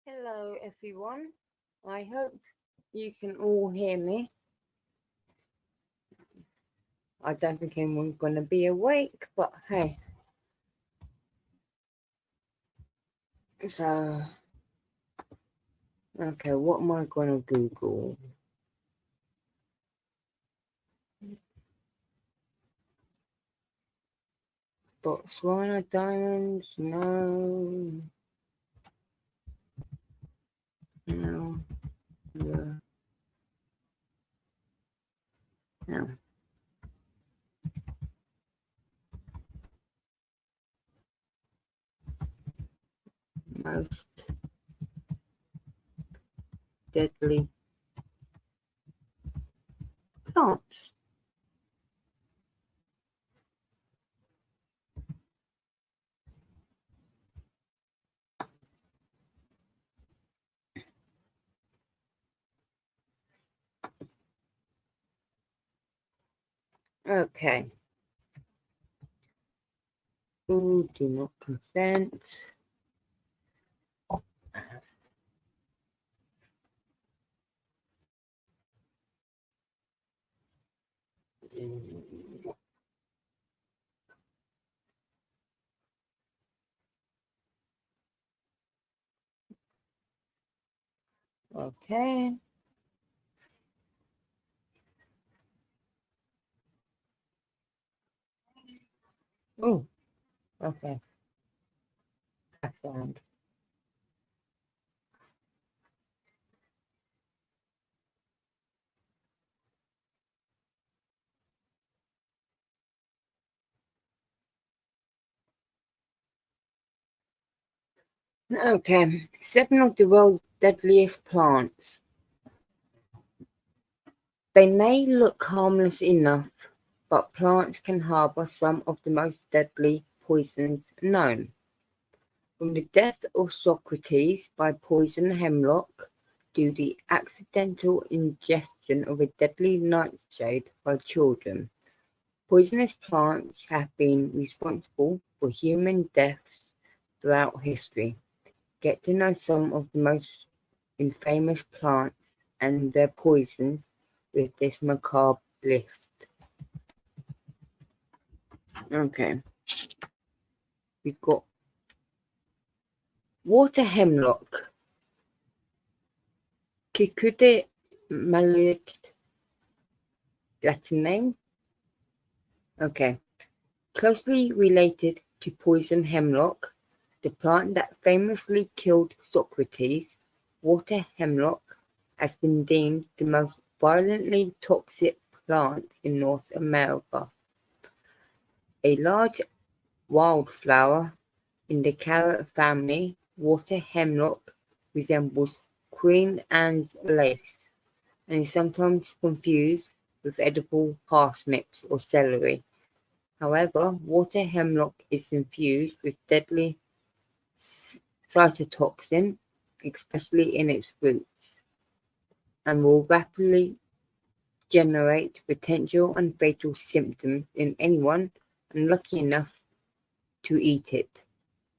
Hello, everyone. I hope you can all hear me. I don't think anyone's going to be awake, but hey. So, okay, what am I going to Google? Botswana diamonds? No. No. No. No. Most deadly plants. Okay. Ooh, do not consent. Okay. Oh, okay. I found. Okay. 7 of the world's deadliest plants. They may look harmless enough, but plants can harbor some of the most deadly poisons known. From the death of Socrates by poison hemlock to the accidental ingestion of a deadly nightshade by children, poisonous plants have been responsible for human deaths throughout history. Get to know some of the most infamous plants and their poisons with this macabre list. Okay, we've got water hemlock, Cicuta maleucta, Latin name. Okay, closely related to poison hemlock, the plant that famously killed Socrates. Water hemlock has been deemed the most violently toxic plant in North America. A large wildflower in the carrot family, water hemlock resembles Queen Anne's lace and is sometimes confused with edible parsnips or celery. However, water hemlock is infused with deadly cytotoxin, especially in its roots, and will rapidly generate potential and fatal symptoms in anyone unlucky enough to eat it.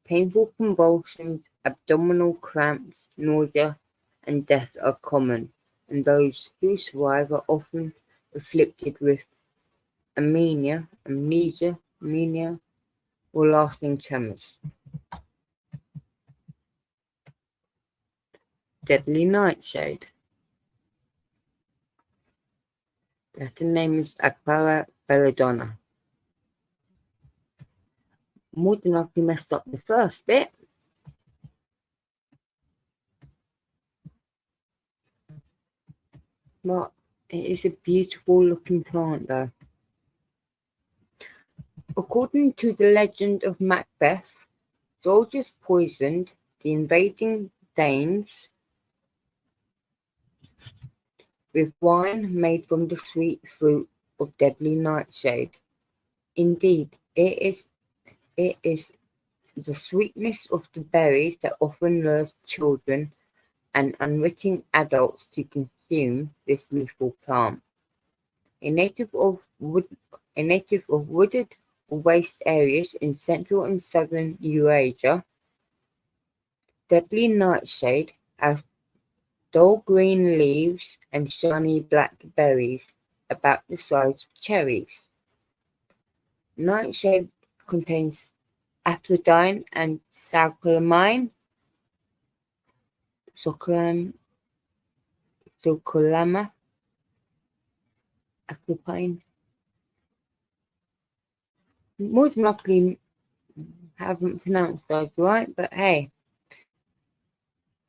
Painful convulsions, abdominal cramps, nausea, and death are common, and those who survive are often afflicted with amnesia, or lasting tremors. Deadly nightshade. Latin name is Aquara belladonna. More than likely messed up the first bit. But it is a beautiful looking plant though. According to the legend of Macbeth, soldiers poisoned the invading Danes with wine made from the sweet fruit of deadly nightshade. Indeed, it is the sweetness of the berries that often lures children and unwitting adults to consume this lethal plant. A native of wooded or waste areas in central and southern Eurasia, Deadly nightshade has dull green leaves and shiny black berries about the size of cherries. Nightshade contains aphrodine and scopolamine, scopolamine, aquapine. More than likely haven't pronounced those right, but hey.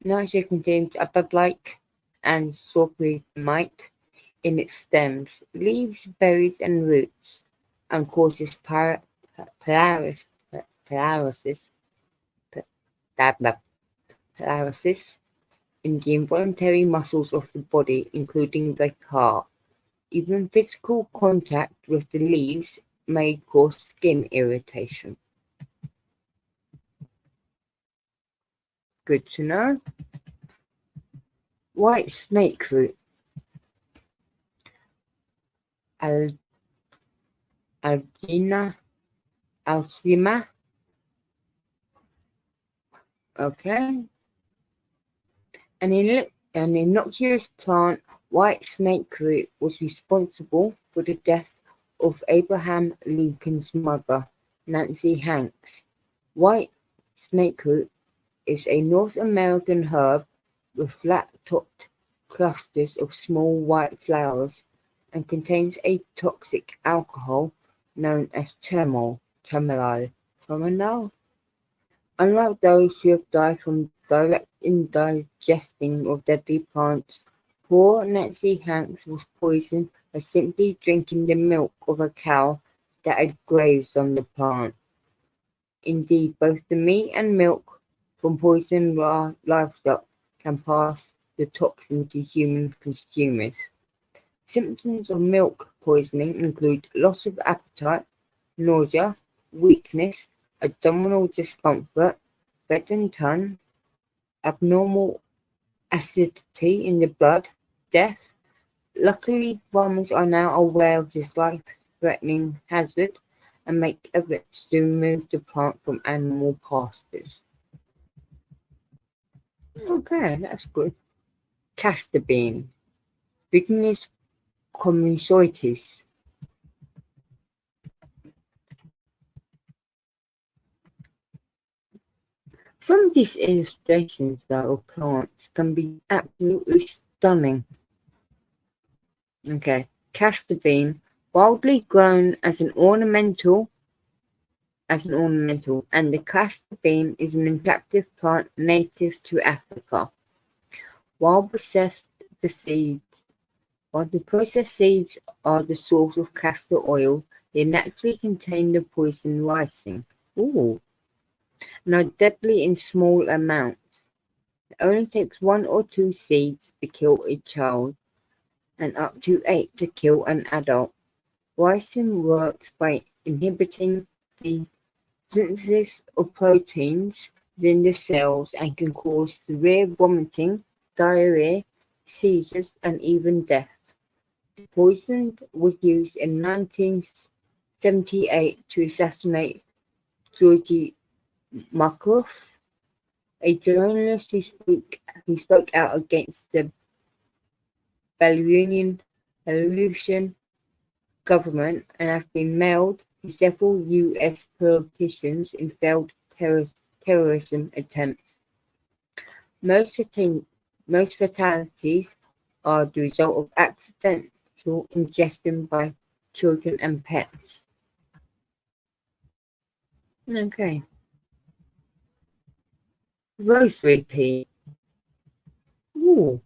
Nightshade contains apophyte and sulfamide in its stems, leaves, berries, and roots, and causes paralysis in the involuntary muscles of the body, including the heart. Even physical contact with the leaves may cause skin irritation. Good to know. White snake root. Algina alcima. Okay. An innocuous plant, white snake root, was responsible for the death of Abraham Lincoln's mother, Nancy Hanks. White snakeroot is a North American herb with flat-topped clusters of small white flowers and contains a toxic alcohol known as terminal. Unlike those who have died from direct indigestion of deadly plants, poor Nancy Hanks was poisoned by simply drinking the milk of a cow that had grazed on the plant. Indeed, both the meat and milk from poisoned livestock can pass the toxin to human consumers. Symptoms of milk poisoning include loss of appetite, nausea, weakness, abdominal discomfort, red and tongue, abnormal acidity in the blood, death. Luckily, farmers are now aware of this life-threatening hazard and make efforts to remove the plant from animal pastures. Okay, that's good. Castor bean, Vignes commusoides. Some of these illustrations, though, of plants can be absolutely stunning. Okay, castor bean, wildly grown as an ornamental, and the castor bean is an attractive plant native to Africa. While the processed seeds are the source of castor oil, they naturally contain the poison lysine. Ooh. And are deadly in small amounts. It only takes 1 or 2 seeds to kill a child, and up to 8 to kill an adult. Lysine works by inhibiting the synthesis of proteins within the cells and can cause severe vomiting, diarrhea, seizures, and even death. The poison was used in 1978 to assassinate Georgy Markov, a journalist who spoke out against the Belarusian government and has been mailed to several U.S. politicians in failed terrorism attempts. Most fatalities are the result of accidental ingestion by children and pets. Okay. Rosary pea. Ooh.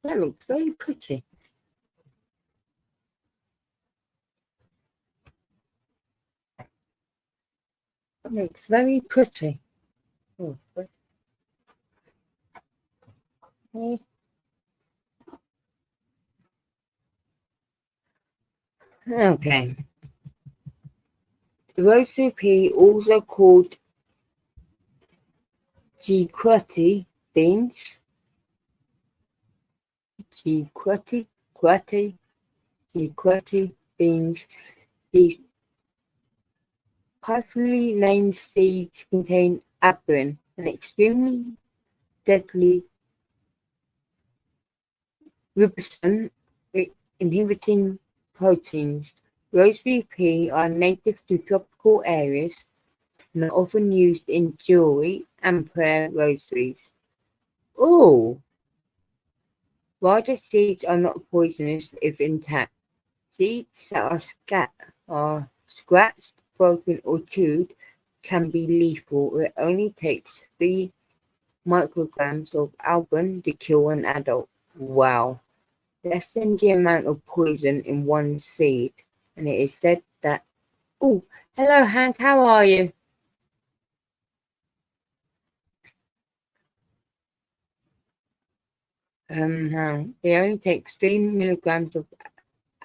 That looks very pretty. That looks very pretty. Oh, okay. The rosary pea, also called Chiquete beans, Chiquete beans. These carefully named seeds contain aspirin, an extremely deadly ribosome inhibiting proteins. Rosemary P are native to tropical areas and are often used in jewelry and prayer rosaries. Oh, while the seeds are not poisonous if intact, seeds that are scratched, broken, or chewed can be lethal. It only takes 3 micrograms of album to kill an adult. Wow. Less than the amount of poison in one seed. And it is said that... Oh, hello Hank, how are you? Now, it only takes 3 milligrams of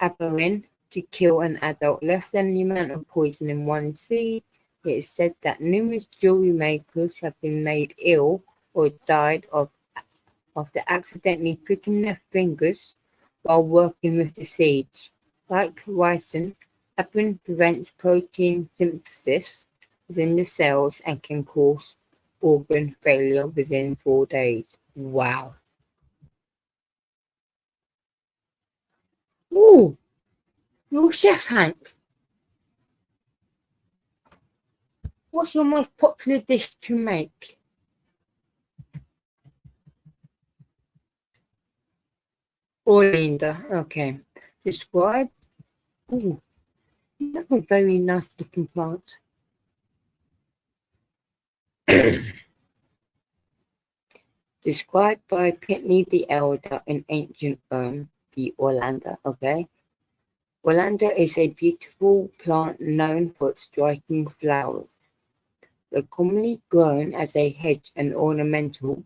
aspirin to kill an adult, less than the amount of poison in one seed. It is said that numerous jewelry makers have been made ill or died after accidentally pricking their fingers while working with the seeds. Like ricin, aspirin prevents protein synthesis within the cells and can cause organ failure within 4 days. Wow. Ooh, you're Chef Hank. What's your most popular dish to make? Linda, okay. Describe. Ooh, that's a very nice looking plant. Described by Pliny the Elder in ancient Rome, the Olander, okay? Olander is a beautiful plant known for its striking flowers. Though commonly grown as a hedge and ornamental,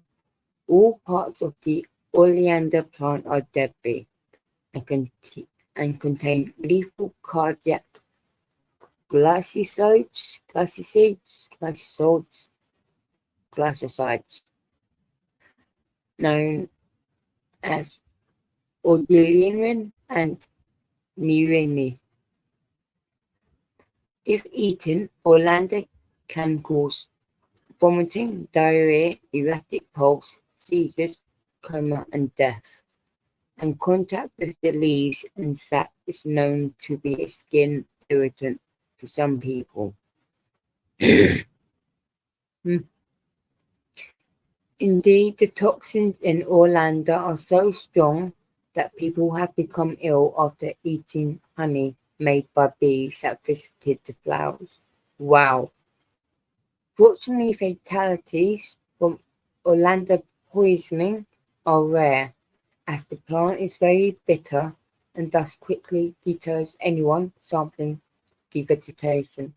all parts of the oleander plant are deadly and contain lethal cardiac glycosides, known as orgellinin and murine. If eaten, olander can cause vomiting, diarrhea, erratic pulse, seizures, coma, and death. And contact with the leaves and sap is known to be a skin irritant for some people. Indeed, the toxins in olander are so strong that people have become ill after eating honey made by bees that visited the flowers. Wow. Fortunately, fatalities from olander poisoning are rare, as the plant is very bitter and thus quickly deters anyone sampling the vegetation.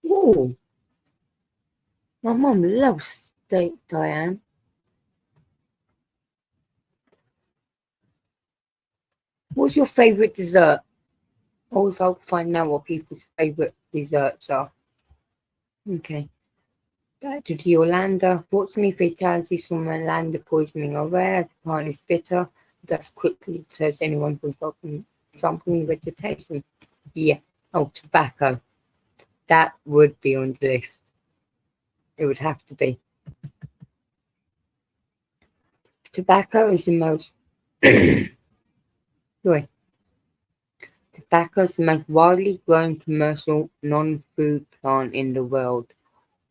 Ooh, my mum loves steak, Diane. What's your favourite dessert? Always like to find out what people's favourite desserts are. Okay. Back to the olander. Fortunately, fatalities from olander poisoning are rare. The plant is bitter, thus quickly deters anyone from sampling vegetation. Yeah. Oh, tobacco. That would be on the list. It would have to be. Tobacco is the most sorry. Tobacco is the most widely grown commercial non-food plant in the world.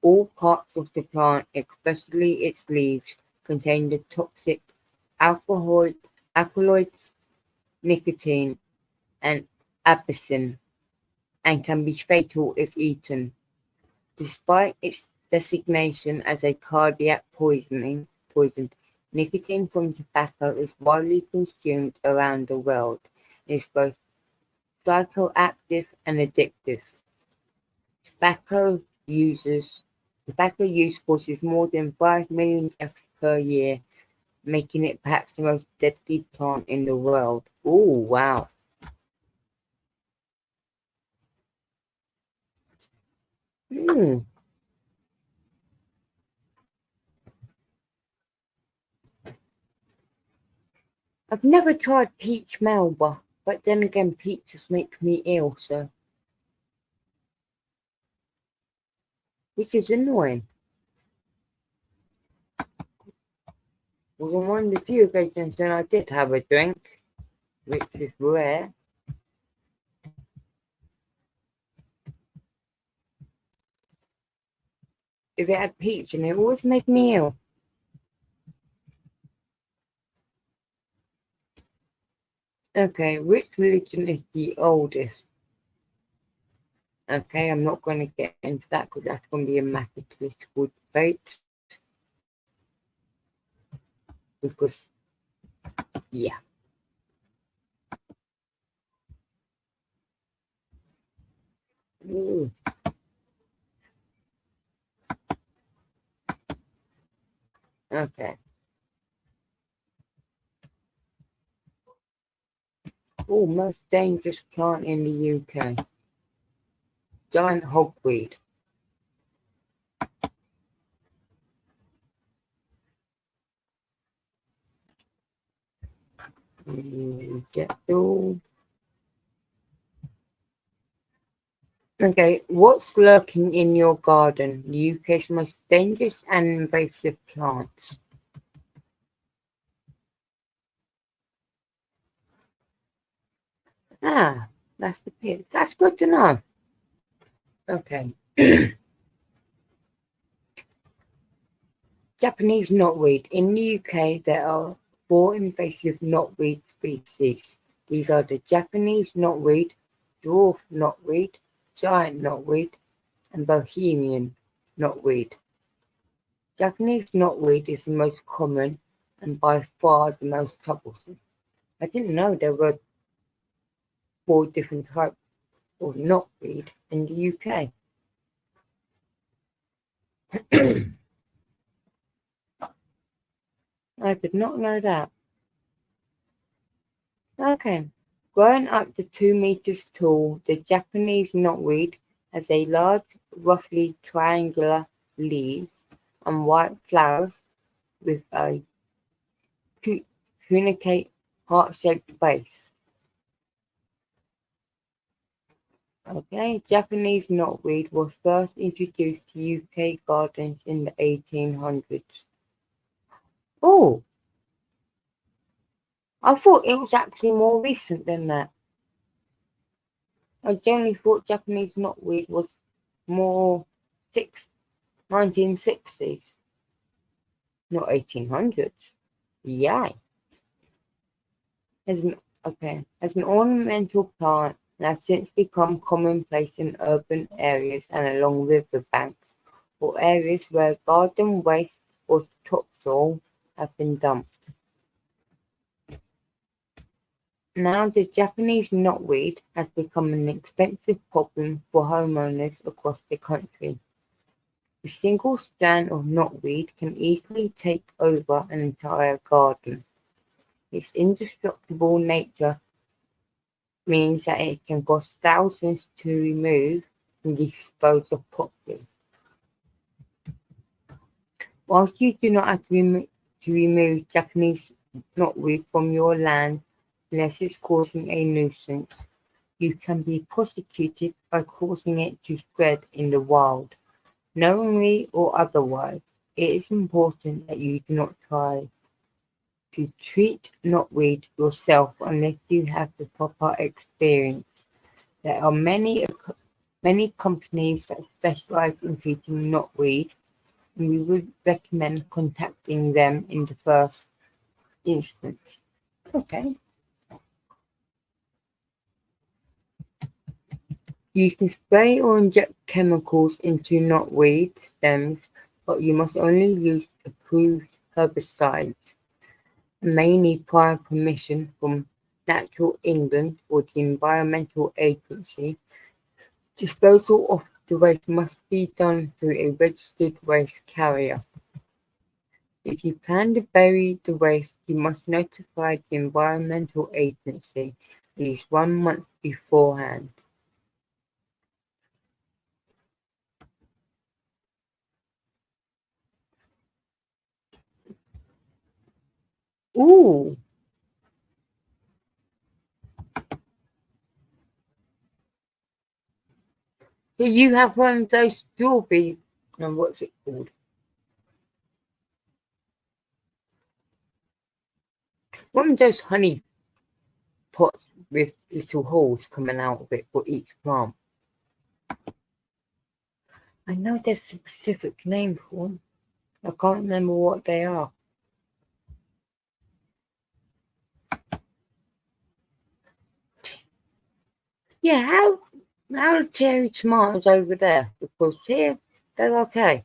All parts of the plant, especially its leaves, contain the toxic alkaloids, nicotine, and abscin, and can be fatal if eaten. Despite its designation as a cardiac poison, nicotine from tobacco is widely consumed around the world. It is both psychoactive and addictive. Tobacco use causes more than 5 million deaths per year, making it perhaps the most deadly plant in the world. Oh, wow. Mm. I've never tried peach melba, but then again, peaches make me ill, so. Which is annoying. Was on one of the few occasions when I did have a drink, which is rare. If it had peach in it, it always made me ill. Okay, which religion is the oldest? Okay, I'm not going to get into that because that's going to be a massive political debate. Because, yeah. Ooh. Okay. Oh, most dangerous plant in the UK. Giant hogweed. Get through. Okay, what's lurking in your garden? The UK's most dangerous and invasive plants. Ah, that's the pit. That's good to know. Okay. Japanese knotweed. In the UK, there are 4 invasive knotweed species. These are the Japanese knotweed, dwarf knotweed, giant knotweed, and Bohemian knotweed. Japanese knotweed is the most common and by far the most troublesome. I didn't know there were 4 different types of knotweed in the UK. I did not know that. Okay. Growing up to 2 meters tall, the Japanese knotweed has a large, roughly triangular leaf and white flowers with a tunicate heart-shaped base. Okay, Japanese knotweed was first introduced to UK gardens in the 1800s. Oh, I thought it was actually more recent than that. I generally thought Japanese knotweed was more 1960s, not 1800s. Yay. As an ornamental plant, it has since become commonplace in urban areas and along river banks, or areas where garden waste or topsoil have been dumped. Now the Japanese knotweed has become an expensive problem for homeowners across the country. A single strand of knotweed can easily take over an entire garden. Its indestructible nature means that it can cost thousands to remove and dispose of properly. Whilst you do not have to remove Japanese knotweed from your land unless it's causing a nuisance, you can be prosecuted by causing it to spread in the wild, knowingly or otherwise. It is important that you do not try to treat knotweed yourself unless you have the proper experience. There are many companies that specialize in treating knotweed, and we would recommend contacting them in the first instance. Okay. You can spray or inject chemicals into knotweed stems, but you must only use approved herbicides and may need prior permission from Natural England or the Environmental Agency. Disposal of the waste must be done through a registered waste carrier. If you plan to bury the waste, you must notify the Environmental Agency at least 1 month beforehand. Ooh! So you have one of those strawberry And what's it called? One of those honey pots with little holes coming out of it for each plant. I know there's a specific name for them. I can't remember what they are. Yeah, how are cherry tomatoes over there? Because here they're okay.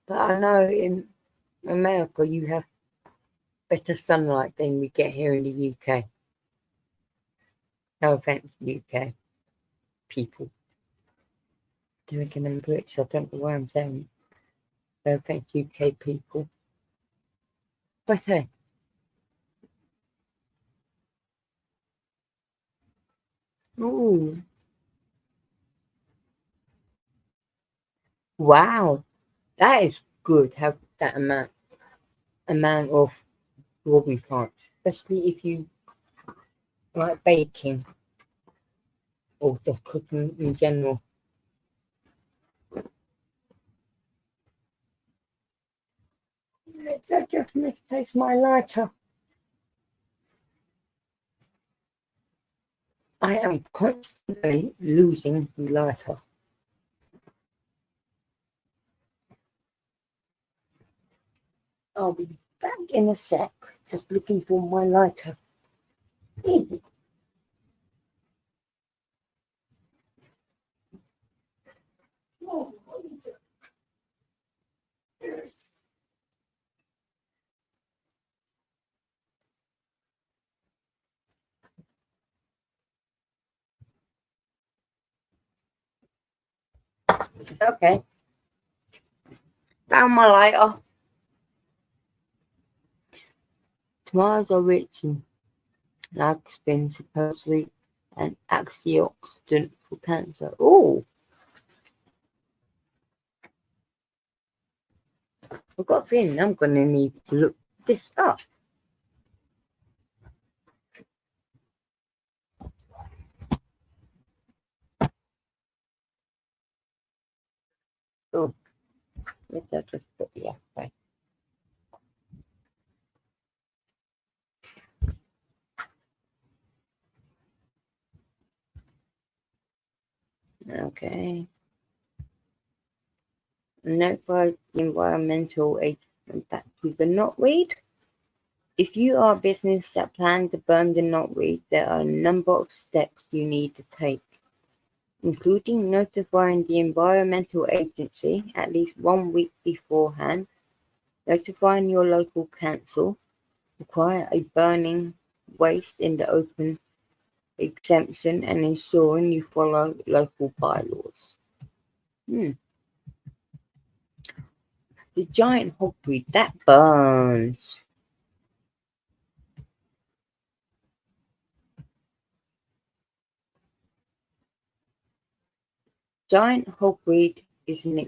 But I know in America you have better sunlight than we get here in the UK. No offense, UK people. American and British, I don't know why I'm saying no offense, UK people. But hey. Ooh. Wow. That is good, have that amount of strawberry plants. Especially if you like baking or just cooking in general. I just misplaced my lighter. I am constantly losing the lighter. I'll be back in a sec, just looking for my lighter. Okay, found my lighter. Tomatoes are rich in lycopene, supposedly an antioxidant for cancer. Oh, I've got a feeling I'm going to need to look this up. Oh, let's just put the away. Okay. Notify the environmental agent that to the knotweed. If you are a business that plans to burn the knotweed, there are a number of steps you need to take, including notifying the environmental agency at least 1 week beforehand, notifying your local council, require a burning waste in the open exemption, and ensuring you follow local bylaws. The giant hogweed, that burns. Giant hogweed is an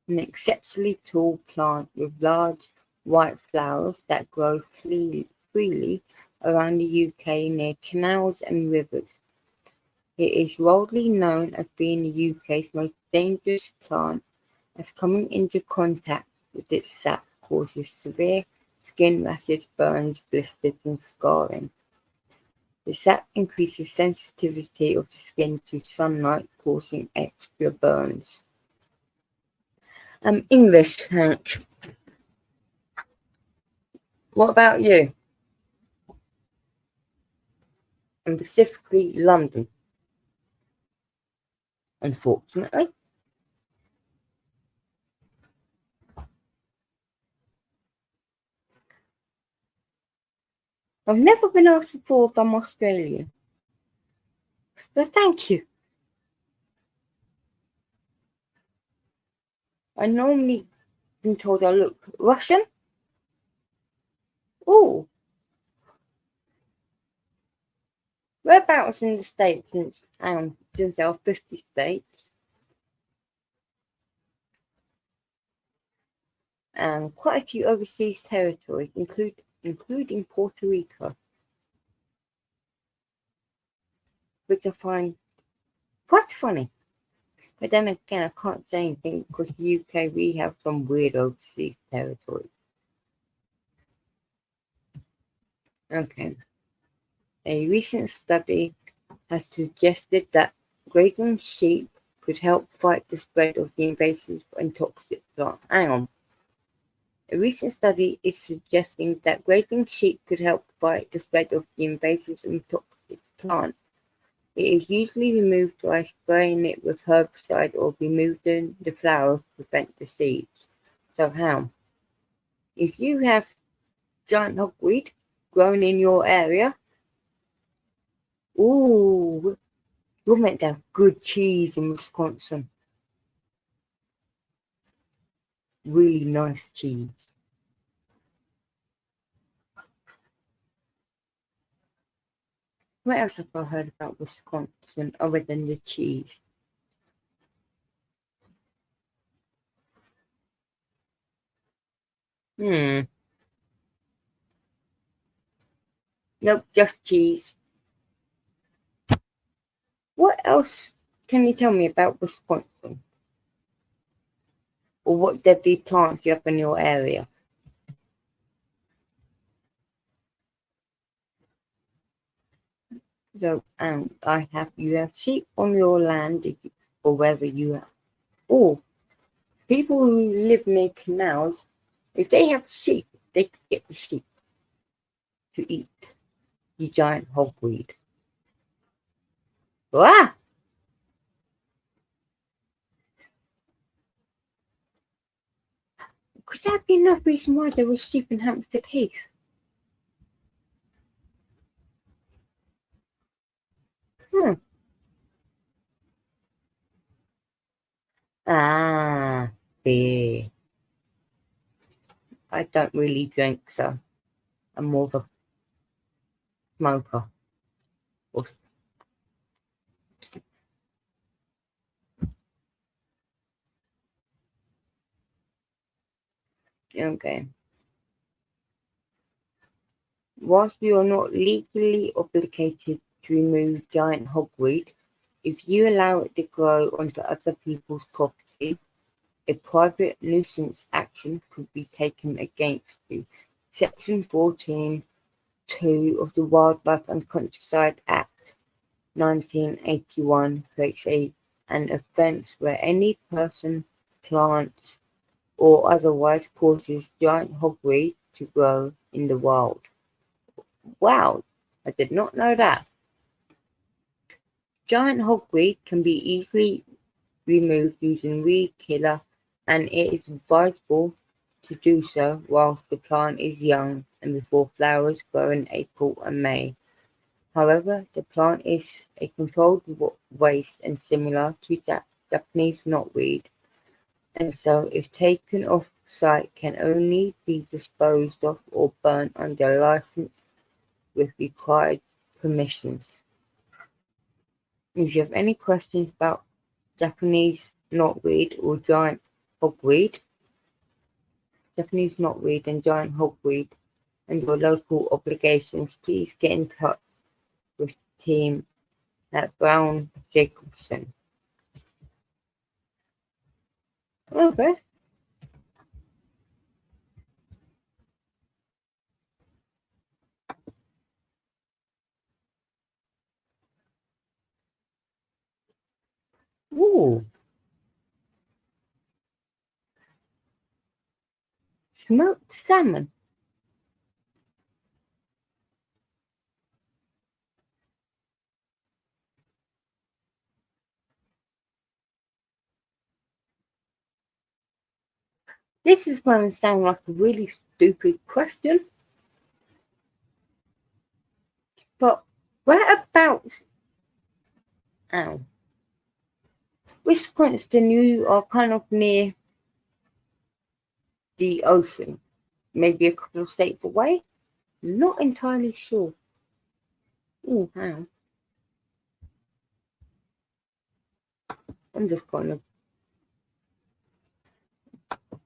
exceptionally tall plant with large white flowers that grow freely around the UK near canals and rivers. It is widely known as being the UK's most dangerous plant, as coming into contact with its sap causes severe skin rashes, burns, blisters and scarring. The sap increases sensitivity of the skin to sunlight, causing extra burns. English, Hank. What about you? And specifically London, unfortunately. I've never been asked before if I'm Australian. But thank you. I normally been told I look Russian. Oh, whereabouts in the States since there are 50 states and quite a few overseas territories, including Puerto Rico. which I find quite funny. But then again, I can't say anything because UK, we have some weird overseas territory. Okay. A recent study has suggested that grazing sheep could help fight the spread of the invasive and toxic plant. Hang on. A recent study is suggesting that grazing sheep could help fight the spread of the invasive and toxic plant. It is usually removed by spraying it with herbicide or removing the flowers to prevent the seeds. So how? If you have giant hogweed growing in your area, ooh, you're meant to have good cheese in Wisconsin. Really nice cheese. What else have I heard about Wisconsin other than the cheese? Hmm. Nope, just cheese. What else can you tell me about Wisconsin? Or what deadly plants you have in your area? So, you have sheep on your land or wherever you are. Or people who live near canals, if they have sheep, they can get the sheep to eat the giant hogweed. Ah! Could that be enough reason why there was sheep in Hampstead Heath? Hmm. Ah, beer. I don't really drink, so I'm more of a smoker. Okay. Whilst you are not legally obligated to remove giant hogweed, if you allow it to grow onto other people's property, a private nuisance action could be taken against you. Section 14(2) of the Wildlife and Countryside Act 1981 creates an offence where any person, plant, or otherwise causes giant hogweed to grow in the wild. Wow, I did not know that. Giant hogweed can be easily removed using weed killer, and it is advisable to do so whilst the plant is young and before flowers grow in April and May. However, the plant is a controlled waste and similar to Japanese knotweed, and so if taken off site can only be disposed of or burnt under license with required permissions. If you have any questions about Japanese knotweed or giant hogweed, Japanese knotweed and giant hogweed, and your local obligations, please get in touch with the team at Brown Jacobson. Okay. Ooh, smoked salmon. This is going to sound like a really stupid question, but whereabouts? Ow. Wisconsin, you are kind of near the ocean, maybe a couple of states away. Not entirely sure. Oh, hang on. I'm just going to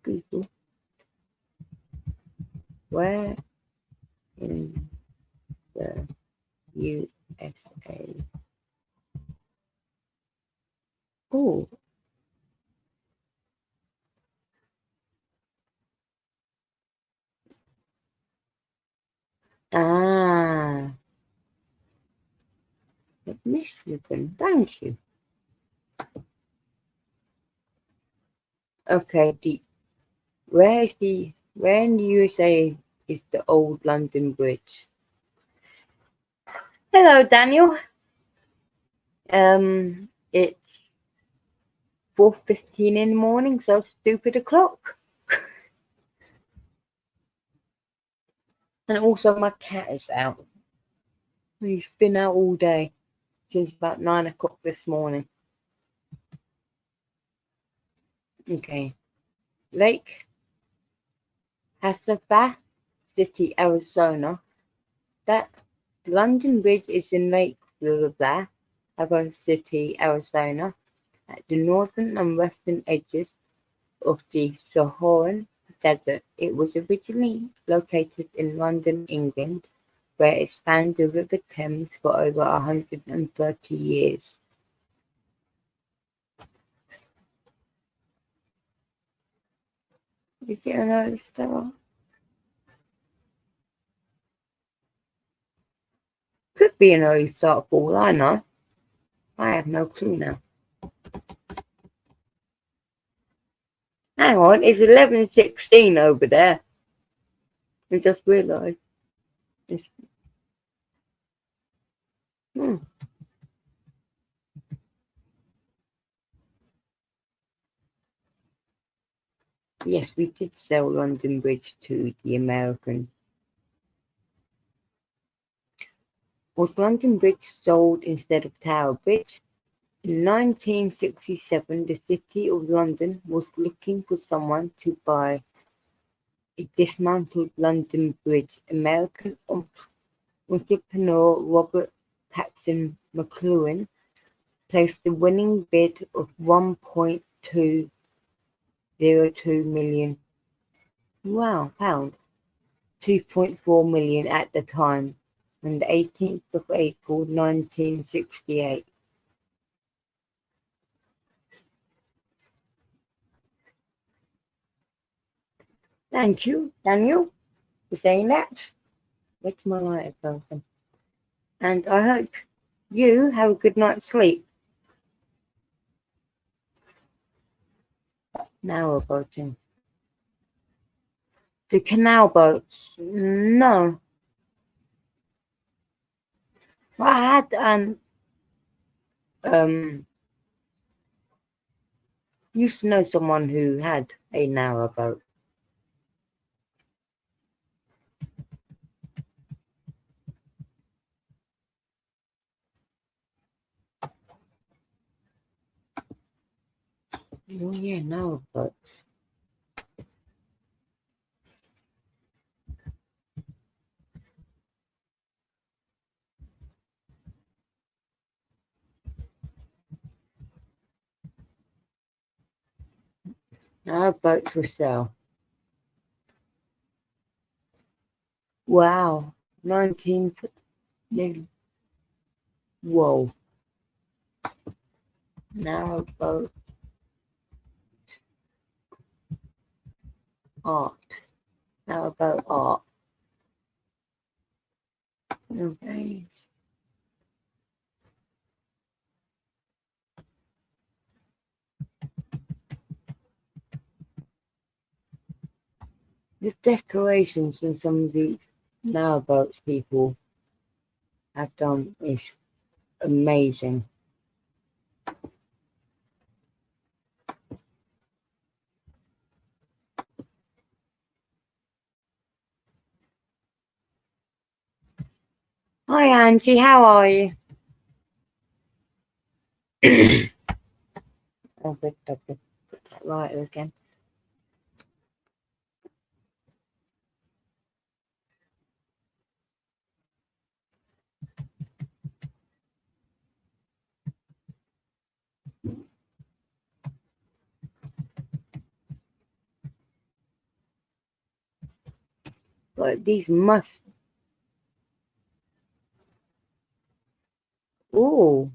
Google where in the USA Oh, ah, Michigan. Thank you. Okay, where in the USA is the old London Bridge? Hello, Daniel. It's 4:15 in the morning, so stupid o'clock. And also my cat is out. He's been out all day since about 9 o'clock this morning. Okay. Lake Hasabah City, Arizona. That London Bridge is in Lake Hasabah City, Arizona, at the northern and western edges of the Saharan Desert. It was originally located in London, England, where it spanned the River Thames for over 130 years. Did you know that? Could be an early start for all I know. I have no clue now. Hang on, it's 11:16 over there. I just realised. It's, hmm. Yes, we did sell London Bridge to the Americans. Was London Bridge sold instead of Tower Bridge? In 1967, the City of London was looking for someone to buy a dismantled London Bridge. American entrepreneur Robert Paxton McLuhan placed the winning bid of £1.202 million. Wow, pound. 2.4 million at the time, on the 18th of April 1968. Thank you, Daniel, for saying that. Where's my lighter person? And I hope you have a good night's sleep. Now boating. The canal boats? No. I had used to know someone who had a narrowboat. Oh yeah, narrowboat. Narrowboat for sale. Wow. 19. Whoa. Narrowboat art. Narrowboat art. Okay. The decorations in some of the narrowboats people have done is amazing. Hi Angie, how are you? Oh, good, put that right again. But these must. Oh,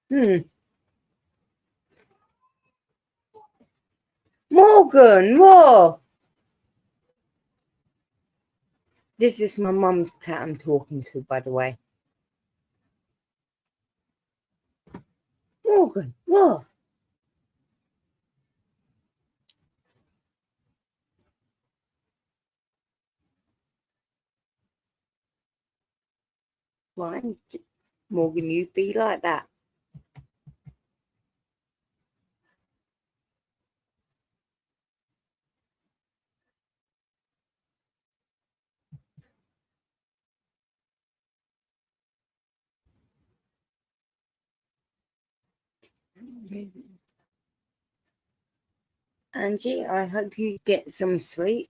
Morgan, whoa! This is my mum's cat I'm talking to, by the way. Morgan, whoa! Why, Morgan, you be like that? Angie, I hope you get some sleep.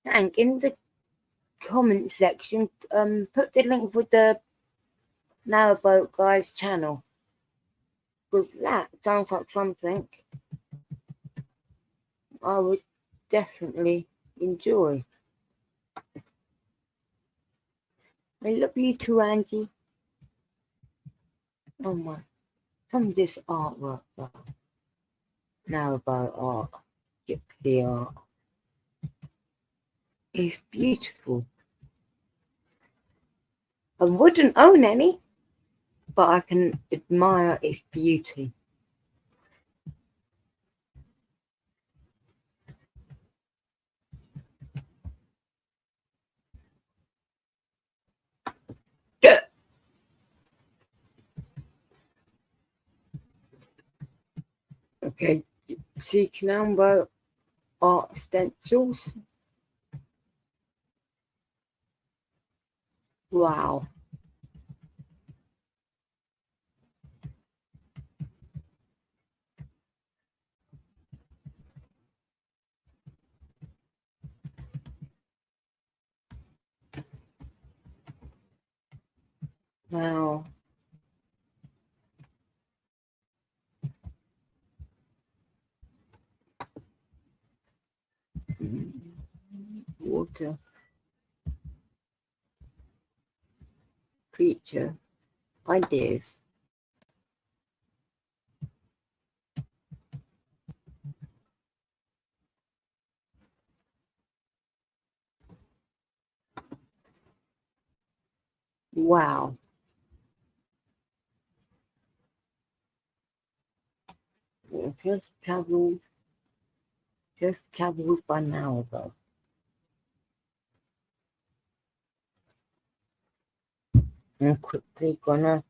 And in the comment section, put the link for the Narrowboat Guys channel. Because that sounds like something I would definitely enjoy. I love you too, Angie. Oh my, some of this artwork though. Narrowboat art, gypsy art. It's beautiful. I wouldn't own any, but I can admire its beauty. Okay, see Canambo art stencils. Wow. Wow. Water creature ideas. Wow. Just traveled by now though. I'm quickly gonna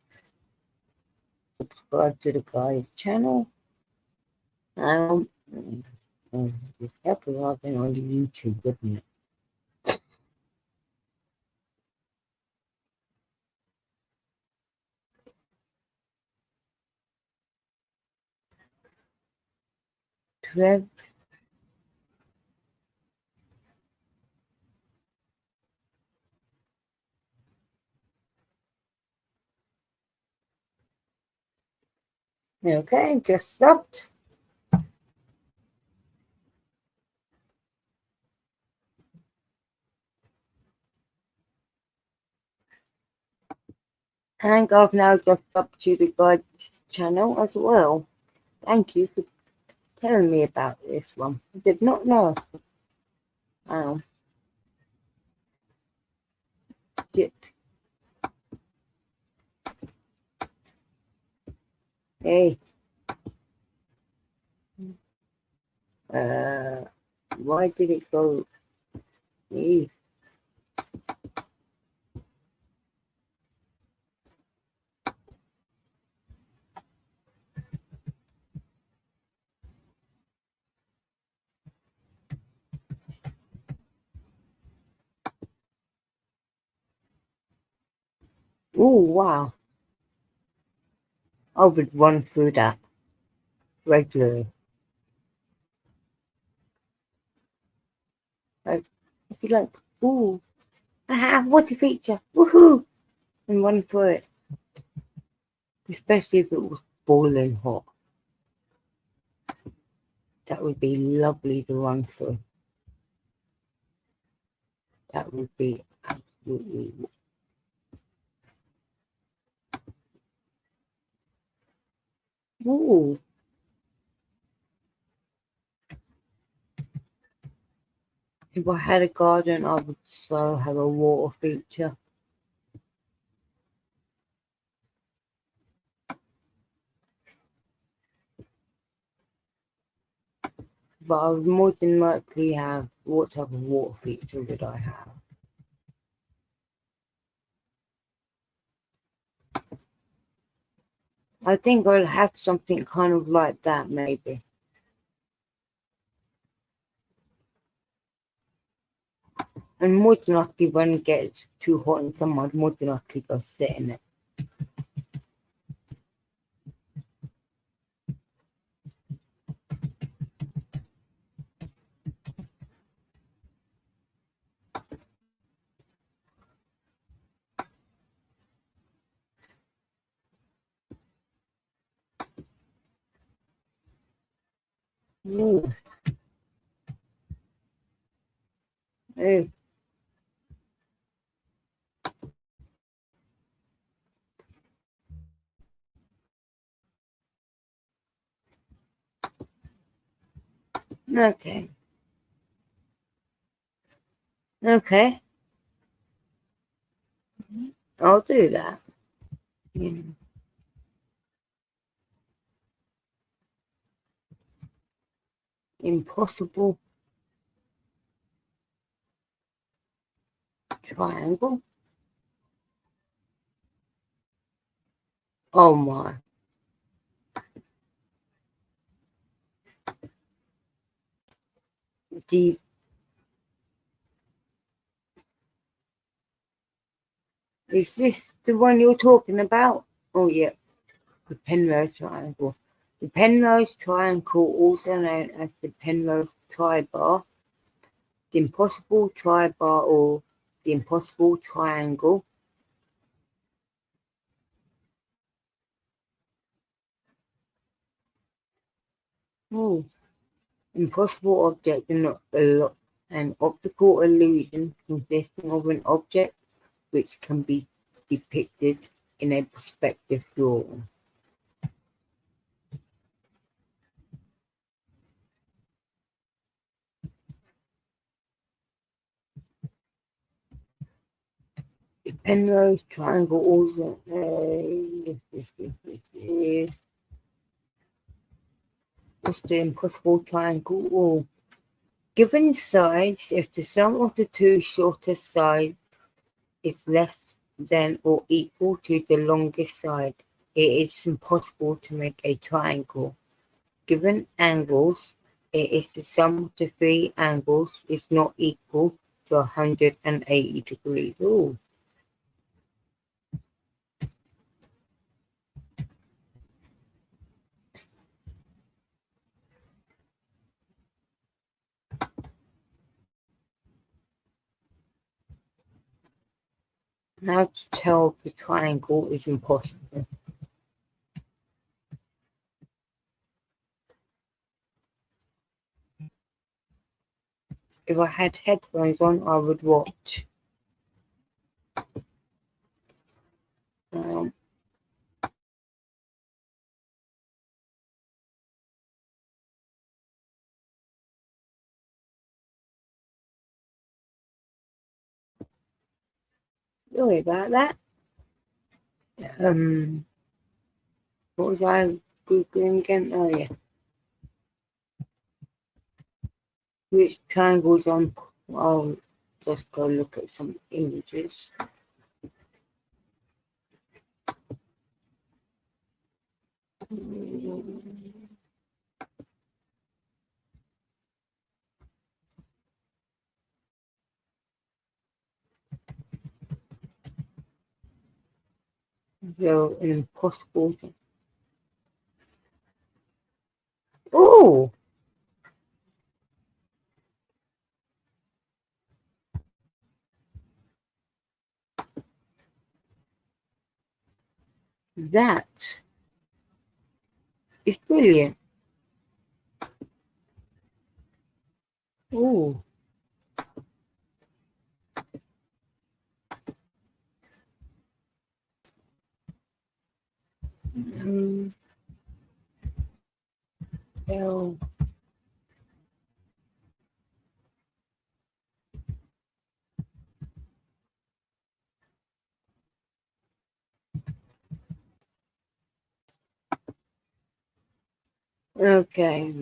subscribe to the guy's channel. It's epiloguing on the YouTube, wouldn't it? Trev, okay, just stopped. And I've now just up to the guy's channel as well. Thank you for telling me about this one. I did not know. Shit. Hey. Why did it go? Hey. Oh, wow. I would run through that regularly. Like, I'd be like, ooh, what a feature, woohoo, and run through it. Especially if it was boiling hot. That would be lovely to run through. That would be absolutely. Ooh. If I had a garden, I would so have a water feature. But I would more than likely have, what type of water feature would I have? I think I'll have something kind of like that, maybe. And more than likely, when it gets too hot in summer, I'd more than likely go sit in it. Ooh. Hey. Okay. Okay. I'll do that. Yeah. Impossible triangle. Oh my. The Is this the one you're talking about? Oh yeah, the Penrose Triangle. The Penrose Triangle, also known as the Penrose Tri-Bar, the Impossible Tri-Bar, or the Impossible Triangle. Oh, impossible object an optical illusion consisting of an object which can be depicted in a perspective drawing. The Penrose Triangle also is what's the impossible triangle? Or given sides, if the sum of the two shortest sides is less than or equal to the longest side, it is impossible to make a triangle. Given angles, it is the sum of the three angles is not equal to 180 degrees. Ooh. How to tell if the triangle is impossible? If I had headphones on, I would watch. Um, Sorry about that. What was I googling again? Oh yeah, which triangles on? I'll just go look at some images. So an impossible. Oh, that It's brilliant. Ooh. Mm, L. Okay.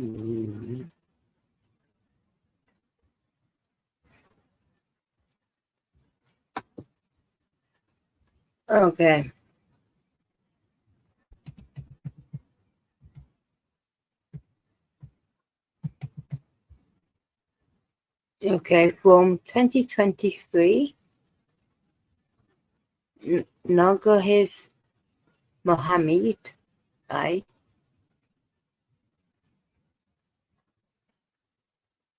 Okay. Okay. From 2023, Nagahez Mohammed, I,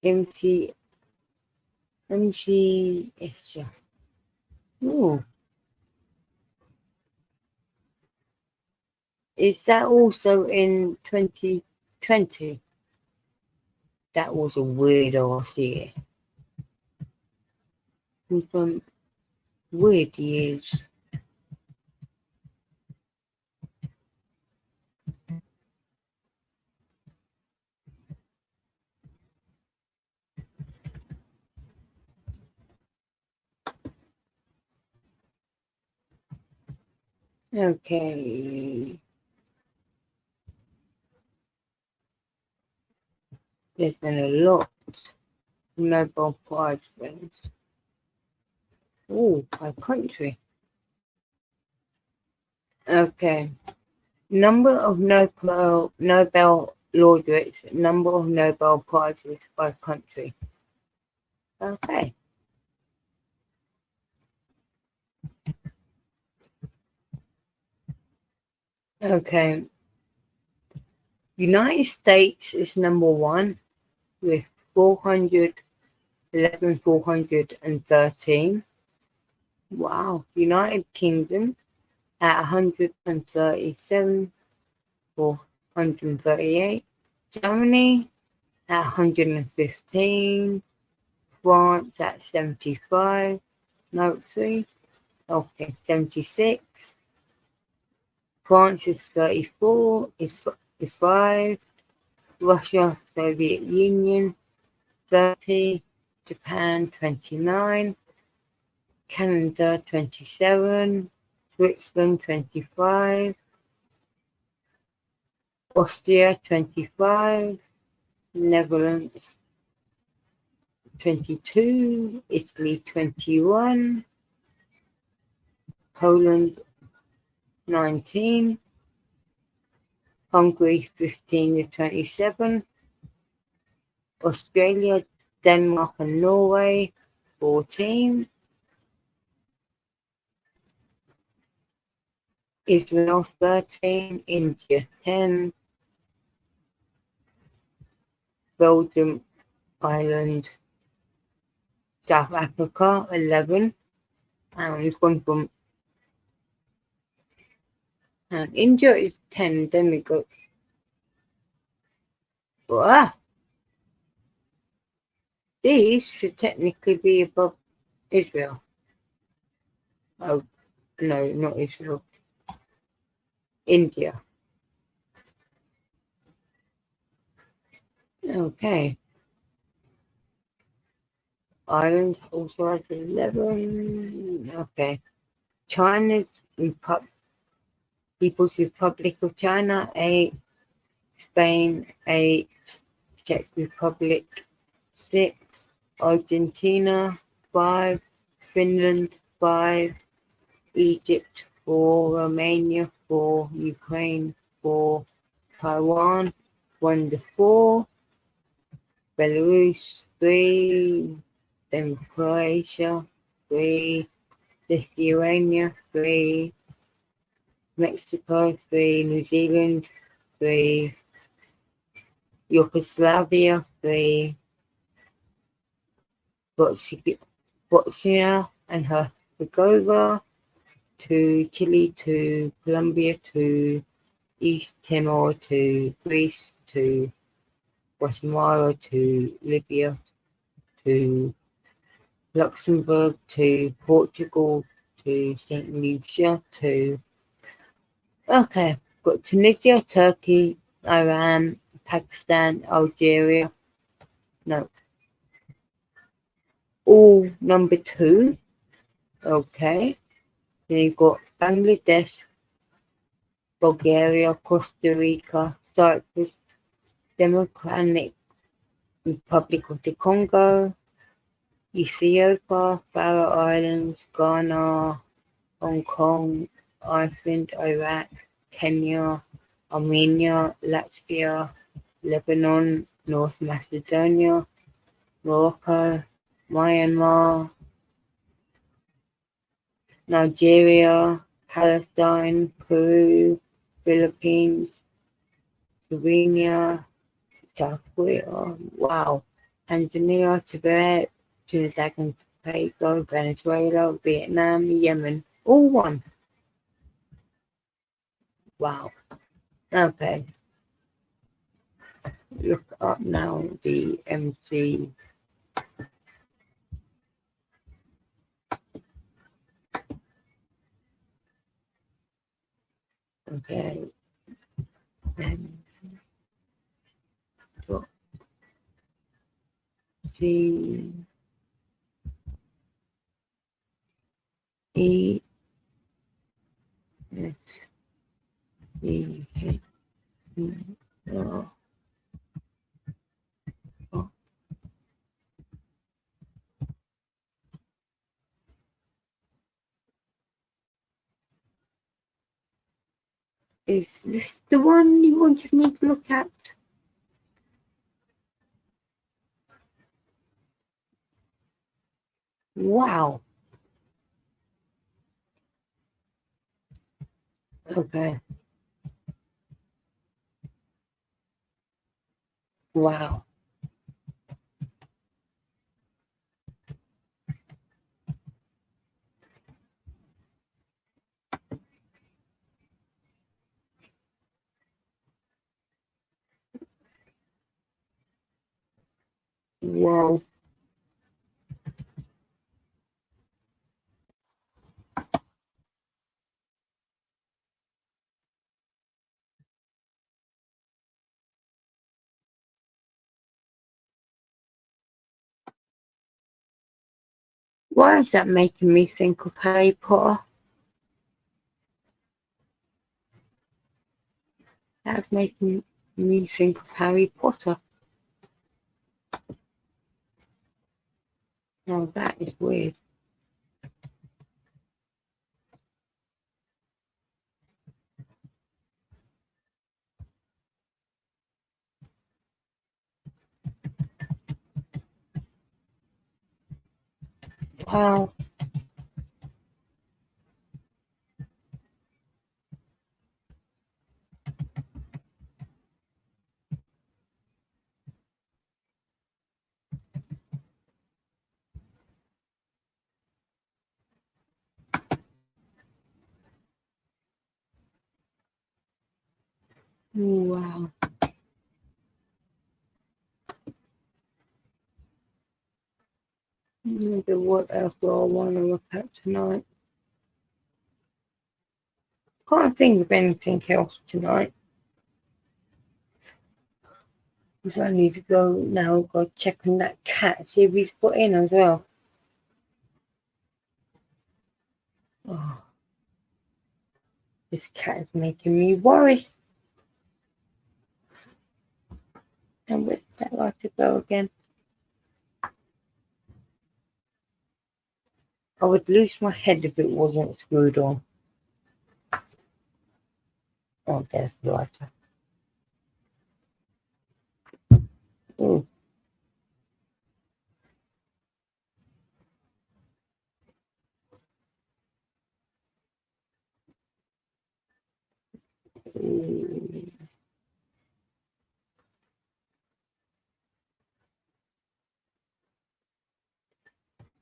MT, MG, Ooh. Is that also in 2020? That was a weird ass year. With some weird years. Okay. There's been a lot of Nobel Prize winners. Oh, by country. Okay. Number of Nobel laureates, number of Nobel Prizes by country. Okay. Okay. United States is number one with 413. Wow. United Kingdom at 137, 438. Germany at 115. France at 75. No, 3. Okay, 76. France is 34. Is 5. Russia, Soviet Union, 30. Japan, 29. Canada, 27. Switzerland, 25. Austria, 25. Netherlands, 22. Italy, 21. Poland, 19. Hungary, 15 to 27. Australia, Denmark and Norway, 14. Israel, 13. India, 10. Belgium, Ireland, South Africa, 11. And it's going from and India is 10. Then we go. These should technically be above Israel. Oh, no, not Israel. India. Okay. Ireland also has 11. Okay. China, People's Republic of China, 8. Spain, 8. Czech Republic, 6. Argentina, 5. Finland, 5. Egypt, 4. Romania, 4. Ukraine, 4. Taiwan, 1 to 4. Belarus, 3. Then Croatia, 3. Lithuania, 3. Mexico, 3. New Zealand, 3. Yugoslavia, 3. Bosnia and Herzegovina, 2. Chile, 2. Colombia, 2. East Timor to Greece to Guatemala to Libya to Luxembourg to Portugal to St. Lucia to got Tunisia, Turkey, Iran, Pakistan, Algeria. No, all number 2. Okay. Then you've got Bangladesh, Bulgaria, Costa Rica, Cyprus, Democratic Republic of the Congo, Ethiopia, Faroe Islands, Ghana, Hong Kong, Iceland, Iraq, Kenya, Armenia, Latvia, Lebanon, North Macedonia, Morocco, Myanmar, Nigeria, Palestine, Peru, Philippines, Slovenia, South Korea, wow, Tanzania, Tibet, Trinidad and Tobago, Venezuela, Vietnam, Yemen, all one. Wow. Okay. Look up now the MC. Okay. C E S E H O. Is this the one you wanted me to look at? Wow. Okay. Wow. Wow. Why is that making me think of Harry Potter? That's making me think of Harry Potter. Now that is weird. Wow. Wow. Maybe what else do I want to look at tonight? Can't think of anything else tonight. Because I need to go now, go check on that cat, see if he's put in as well. Oh, this cat is making me worry. And where'd that like to go again? I would lose my head if it wasn't screwed on. Oh, there's the lighter. Oh.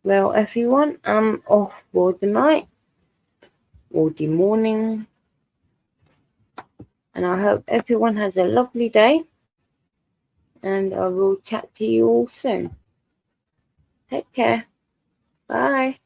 Well, everyone, I'm off for the night or the morning. And I hope everyone has a lovely day. And I will chat to you all soon. Take care. Bye.